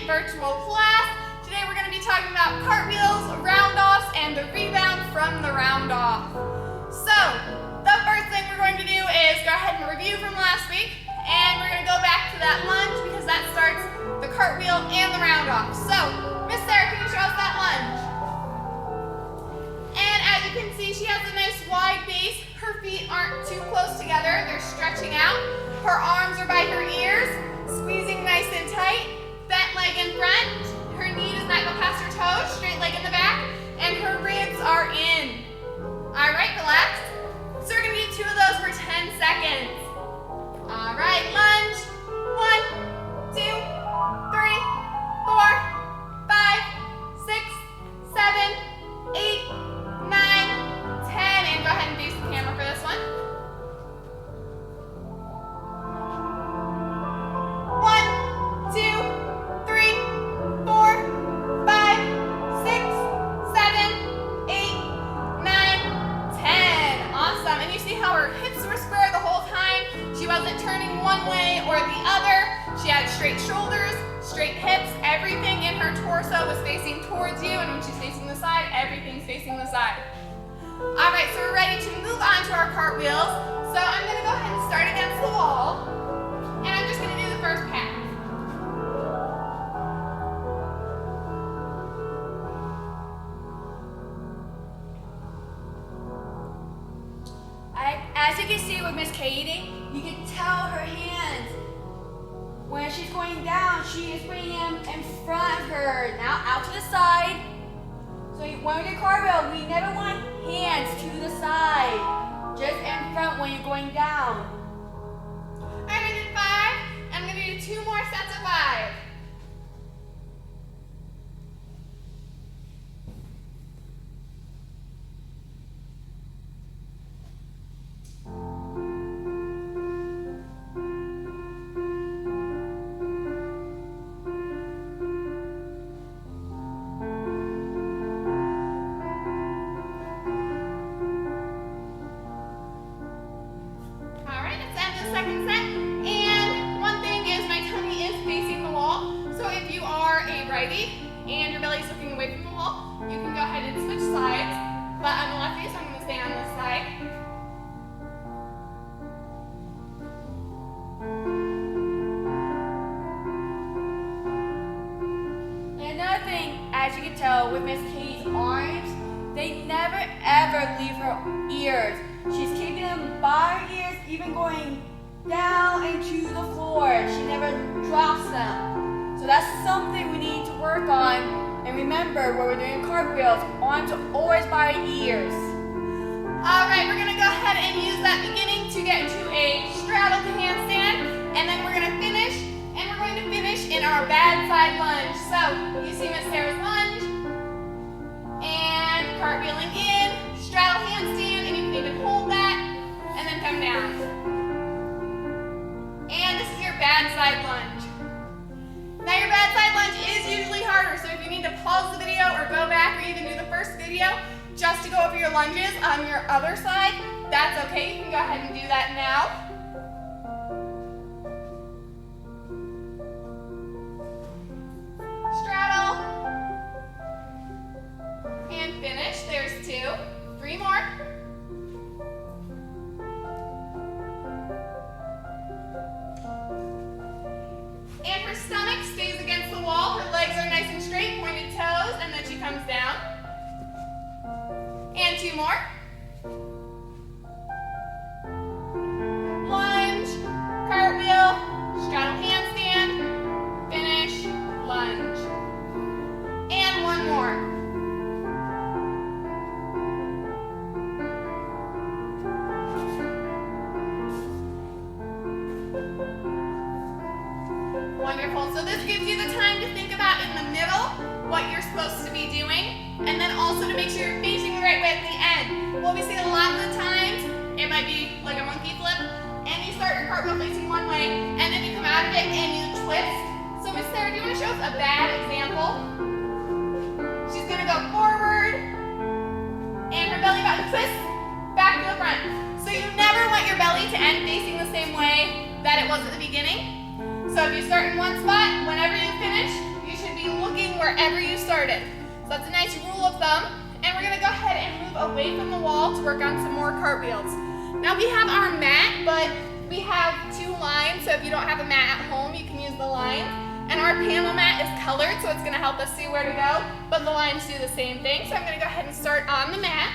second virtual class. Today we're going to be talking about cartwheels, round-offs, and the rebound from the round-off. So, the first thing we're going to do is go ahead and review from last week, and we're going to go back to that lunge because that starts the cartwheel and the round-off. So, Miss Sarah, can you show us that lunge? And as you can see, she has a nice wide base. Her feet aren't too close together. They're stretching out. Her arms are by her ears, squeezing nice and tight. Bent leg in front. Her knee does not go past her toes. Straight leg in the back. And her ribs are in. All right, relax. So we're going to do 2 of those for 10 seconds. All right, lunge. 1, 2, 3, 4, 5, 6, 7, 8, 9, 10, and go ahead and face the camera for this one. 1, 2, 3, 4, 5, 6, 7, 8, 9, 10. Awesome. And you see how her hips were square the whole time? She wasn't turning one way or the other. She had straight shoulders, straight hips. Everything in her torso was facing towards you, and when she's facing the side, everything's facing the side. All right, so we're ready to move on to our cartwheels. So I'm going to go ahead and start against the wall, and I'm just going to do the first pass. As you can see with Miss Katie, you can tell her hands. When she's going down, she is putting them in front of her. Now out to the side. So when we do cartwheel, we never want hands to the side. Just in front when you're going down. All right, I did 5. I'm going to do 2 more sets of 5. Second set, and one thing is my tummy is facing the wall, so if you are a righty and your belly is looking away from the wall, you can go ahead and switch sides, but I'm a lefty, so I'm going to stay on this side. And another thing, as you can tell with Miss Katie's arms, they never ever leave her ears. She's keeping them by her ears, even going down into the floor. She never drops them. So that's something we need to work on. And remember, when we're doing cartwheels, arms are always by our ears. All right, we're going to go ahead and use that beginning to get into a straddle to handstand. And then we're going to finish, and we're going to finish in our bad side lunge. So you see Miss Sarah's lunge, and cartwheeling in, straddle handstand, and you can even hold that, and then come down. And this is your bad side lunge. Now your bad side lunge is usually harder, so if you need to pause the video or go back or even do the first video just to go over your lunges on your other side, that's okay. You can go ahead and do that now. Straddle. And finish. There's 2. 3 more. And her stomach stays against the wall. Her legs are nice and straight, pointed toes, and then she comes down. And 2 more. Lunge, cartwheel, straddle handstand, finish, lunge. And 1 more. Wonderful. So this gives you the time to think about in the middle what you're supposed to be doing, and then also to make sure you're facing the right way at the end. What we see a lot of the times, it might be like a monkey flip, and you start your cartwheel facing one way, and then you come out of it and you twist. So Miss Sarah, do you want to show us a bad example? She's going to go forward, and her belly button twists back to the front. So you never want your belly to end facing the same way that it was at the beginning. So if you start in one spot, whenever you finish, you be looking wherever you started. So that's a nice rule of thumb. And we're gonna go ahead and move away from the wall to work on some more cartwheels. Now we have our mat, but we have 2 lines, so if you don't have a mat at home, you can use the lines. And our panel mat is colored, so it's gonna help us see where to go, but the lines do the same thing. So I'm gonna go ahead and start on the mat.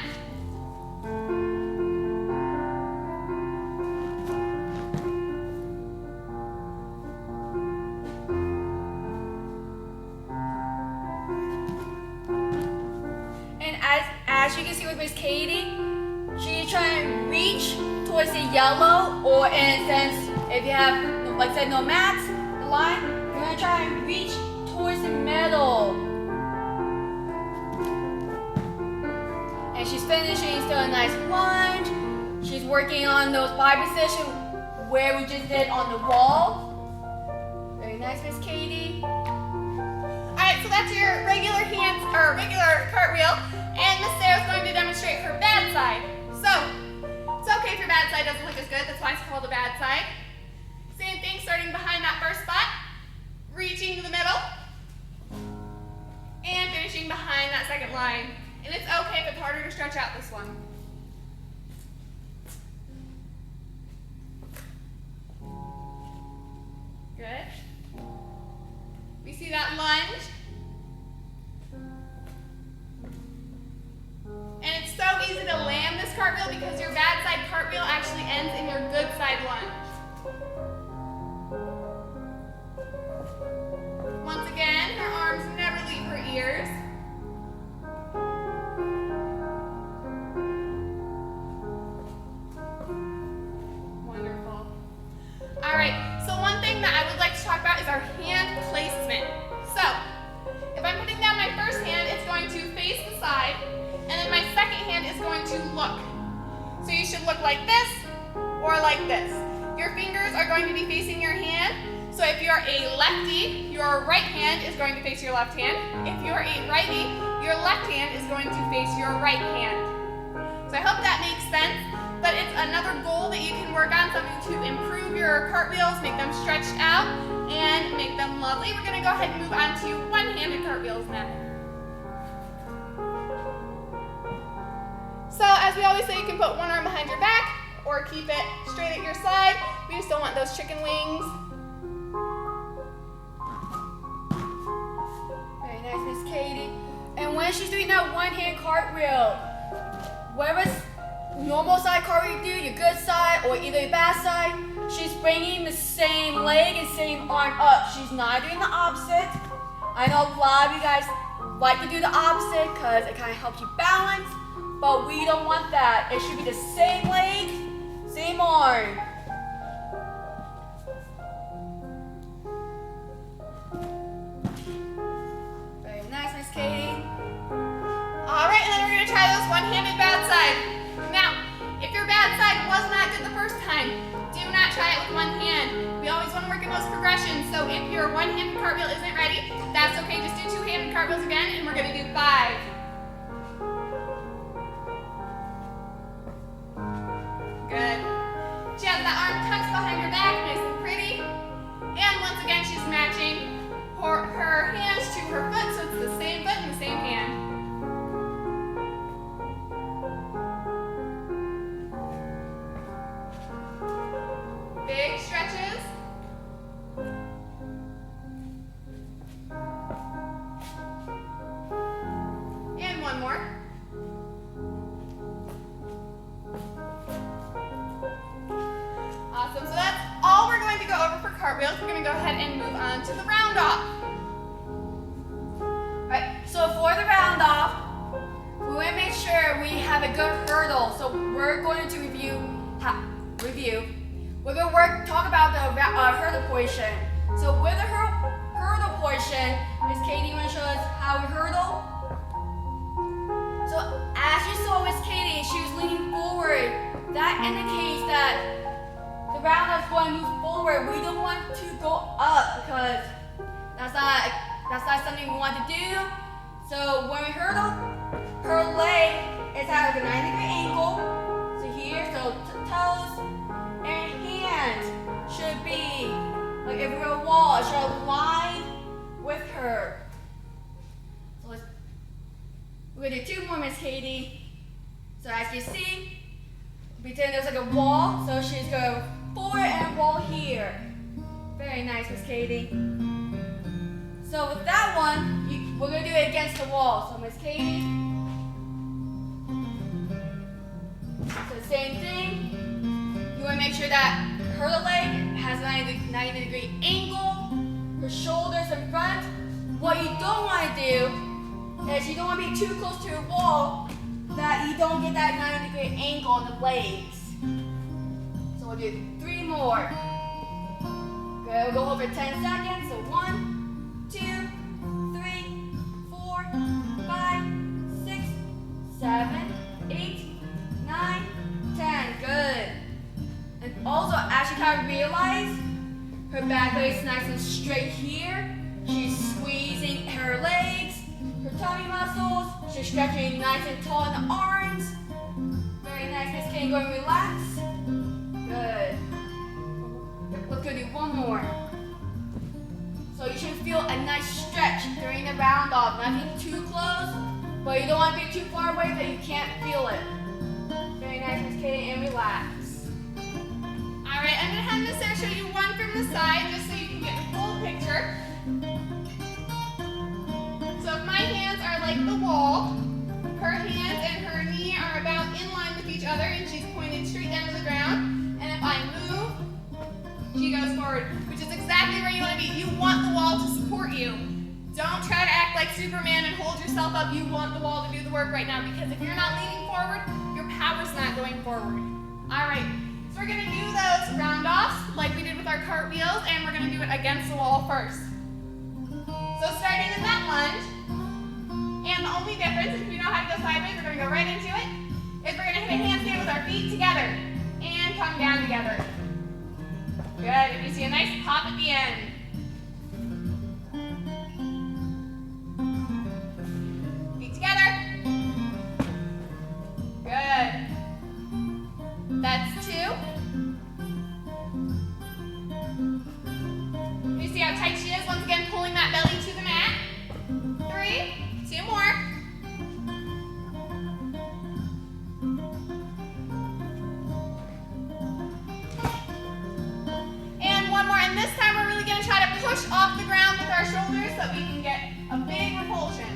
And as you can see with Miss Katie, she's trying to reach towards the yellow, or in a sense, if you have, like I said, no mats, the line, you're gonna try and reach towards the middle. And she's finishing, still a nice lunge. She's working on those body position where we just did on the wall. Very nice, Miss Katie. Alright, so that's your regular hands, or regular cartwheel, and Miss Sarah's going to demonstrate her bad side. So, it's okay if your bad side doesn't look as good, that's why it's called a bad side. Same thing, starting behind that first spot, reaching to the middle, and finishing behind that second line. And it's okay if it's harder to stretch out this one. Good. We see that lunge. And it's so easy to land this cartwheel because your bad side cartwheel actually ends in your good side lunge. Once again, her arms never leave her ears. Wonderful. All right, so one thing that I would like to talk about is our hand placement. So, if I'm putting down my first hand, it's going to face the side, and then my second hand is going to look. So you should look like this or like this. Your fingers are going to be facing your hand. So if you're a lefty, your right hand is going to face your left hand. If you're a righty, your left hand is going to face your right hand. So I hope that makes sense, but it's another goal that you can work on, something to improve your cartwheels, make them stretched out, and make them lovely. We're gonna go ahead and move on to one-handed cartwheels now. So as we always say, you can put one arm behind your back or keep it straight at your side. We just don't want those chicken wings. Very nice, Miss Katie. And when she's doing that one-hand cartwheel, whatever normal side cartwheel you do, your good side or either your bad side, she's bringing the same leg and same arm up. She's not doing the opposite. I know a lot of you guys like to do the opposite because it kind of helps you balance, but we don't want that. It should be the same leg, same arm. Very nice, Miss Katie. All right, and then we're gonna try this one-handed bad side. Now, if your bad side was not good the first time, do not try it with one hand. We always want to work in those progressions, so if your one-handed cartwheel isn't ready, that's okay. Just do two-handed cartwheels again, and we're gonna do 5. Good. She has that arm tucked behind her back, nice and pretty. And once again, she's matching her hands to her foot, so it's the same foot and the same hand. Big stretches. And one more. Awesome, so that's all we're going to go over for cartwheels. We're going to go ahead and move on to the round off. Alright, so for the round off, we want to make sure we have a good hurdle. So we're going to review. We're going to talk about the hurdle portion. So with the hurdle portion, Miss Katie, you want to show us how we hurdle? So as you saw Miss Katie, she was leaning forward. That indicates that the round off is going to move forward. We don't want to go up because that's not something we want to do. So when we hurdle, her leg is at a 90-degree angle. So here, so toes and hands should be like if we're a wall, it should align with her. Katie. So as you see, pretend there's like a wall. So she's going forward and a wall here. Very nice, Miss Katie. So with that one, we're going to do it against the wall. So Miss Katie. So same thing. You want to make sure that her leg has a 90-degree angle. Her shoulders in front. What you don't want to do is you don't want to be too close to your wall that you don't get that 90-degree angle on the legs. So we'll do 3 more. Good, we'll go over 10 seconds. So 1, 2, 3, 4, 5, 6, 7, 8, 9, 10. Good. And also, as you kind of realize, her back leg is nice and straight here. She's squeezing her legs, her tummy muscles. She's stretching nice and tall in the arms. Very nice, Miss Katie. Go and relax. Good. Let's go do one more. So you should feel a nice stretch during the round off. Nothing too close, but you don't want to be too far away that you can't feel it. Very nice, Miss Katie, and relax. All right, I'm gonna have Miss Sarah show you one from the side just so you can get the full picture. So if my hands are like the wall, her hands and her knee are about in line with each other and she's pointed straight down to the ground. And if I move, she goes forward, which is exactly where you want to be. You want the wall to support you. Don't try to act like Superman and hold yourself up. You want the wall to do the work right now because if you're not leaning forward, your power's not going forward. All right, so we're going to do those round-offs like we did with our cartwheels, and we're going to do it against the wall first. So starting in that lunge, and the only difference is if we know how to go sideways, we're going to go right into it, is we're going to hit a handstand with our feet together and come down together. Good, and you see a nice pop at the end. Feet together. Good. That's 2. You see how tight she is? Once again, pulling that belly to the mat. 3, 2 more. And 1 more, and this time we're really going to try to push off the ground with our shoulders so that we can get a big repulsion.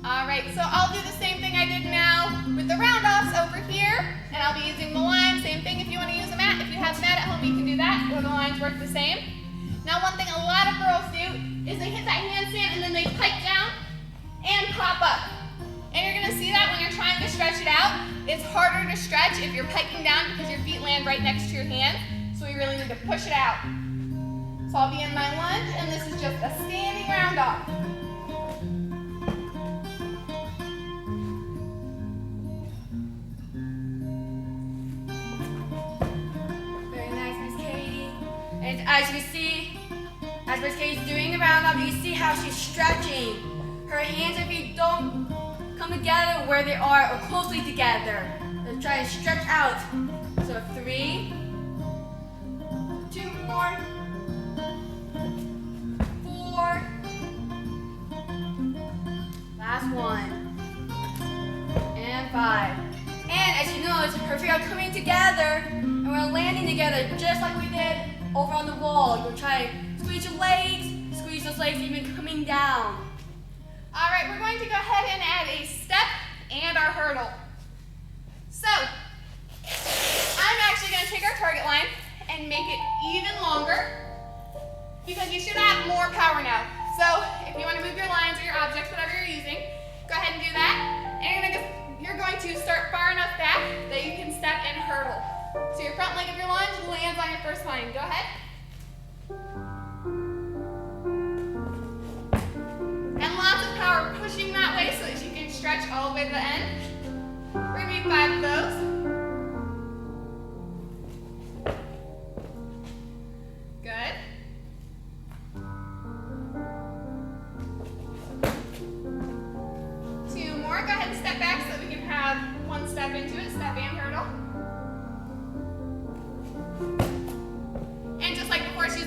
Alright, so I'll do the same thing I did now with the round-offs over here, and I'll be using the line. Same thing if you want to use a mat. If you have a mat at home, you can do that. The lines work the same. Now, one thing a lot of girls do is they hit that handstand and then they pike down and pop up. And you're going to see that when you're trying to stretch it out. It's harder to stretch if you're piking down because your feet land right next to your hands. So we really need to push it out. So I'll be in my lunge, and this is just a standing round-off. As you see, as Miss Katie's doing the round-off, you see how she's stretching. Her hands and feet don't come together where they are or closely together. Let's try to stretch out. So 3, 2 more, 4, last one, and 5. And as you notice, her feet are coming together and we're landing together just like we did over on the wall. You'll try to squeeze your legs, squeeze those legs even coming down. All right, we're going to go ahead and add a step and our hurdle. So, I'm actually going to take our target line and make it even longer because you should have more power now. So, if you want to move your lines or your objects, whatever you're using, go ahead and do that. And you're going to start far enough back that you can step and hurdle. So your front leg of your lunge lands on your first line. Go ahead. And lots of power pushing that way so that you can stretch all the way to the end. We're going to do 5 of those. Good. Two more. Go ahead and step back so that we can have one step into it, step and hurdle. And just like before, she's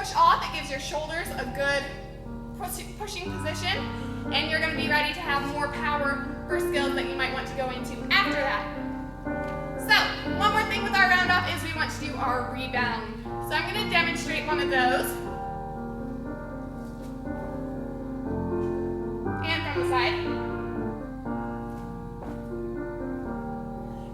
push off, it gives your shoulders a good pushing position, and you're gonna be ready to have more power for skills that you might want to go into after that. So, one more thing with our round off is we want to do our rebound. So I'm gonna demonstrate one of those. And from the side.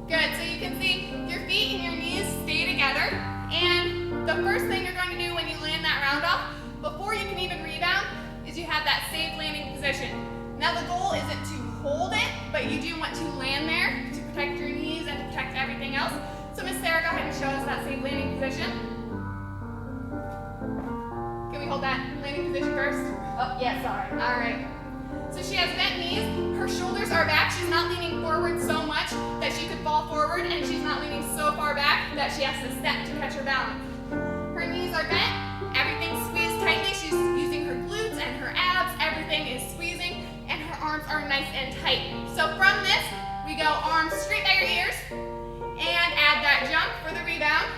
Good, so you can see your feet and your knees stay together. And the first thing you're going to do when you land that round off, before you can even rebound, is you have that safe landing position. Now the goal isn't to hold it, but you do want to land there to protect your knees and to protect everything else. So Miss Sarah, go ahead and show us that safe landing position. Can we hold that landing position first? Oh, yeah, sorry. All right. So she has bent knees, her shoulders are back, she's not leaning forward so much that she could fall forward, and she's not leaning so far back that she has to step to catch her balance. Her knees are bent, everything's squeezed tightly, she's using her glutes and her abs, everything is squeezing, and her arms are nice and tight. So from this, we go arms straight by your ears, and add that jump for the rebound,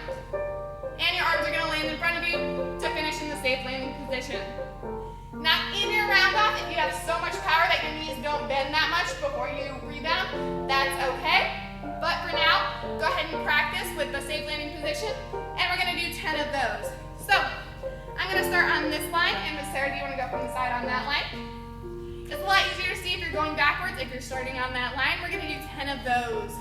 and your arms are gonna land in front of you to finish in the safe landing position. Now in your round off, if you have so much power that your knees don't bend that much before you rebound, that's okay. But for now, go ahead and practice with the safe landing position, and we're gonna do 10 of those. So, I'm gonna start on this line, and Miss Sarah, do you wanna go from the side on that line? It's a lot easier to see if you're going backwards if you're starting on that line. We're gonna do 10 of those.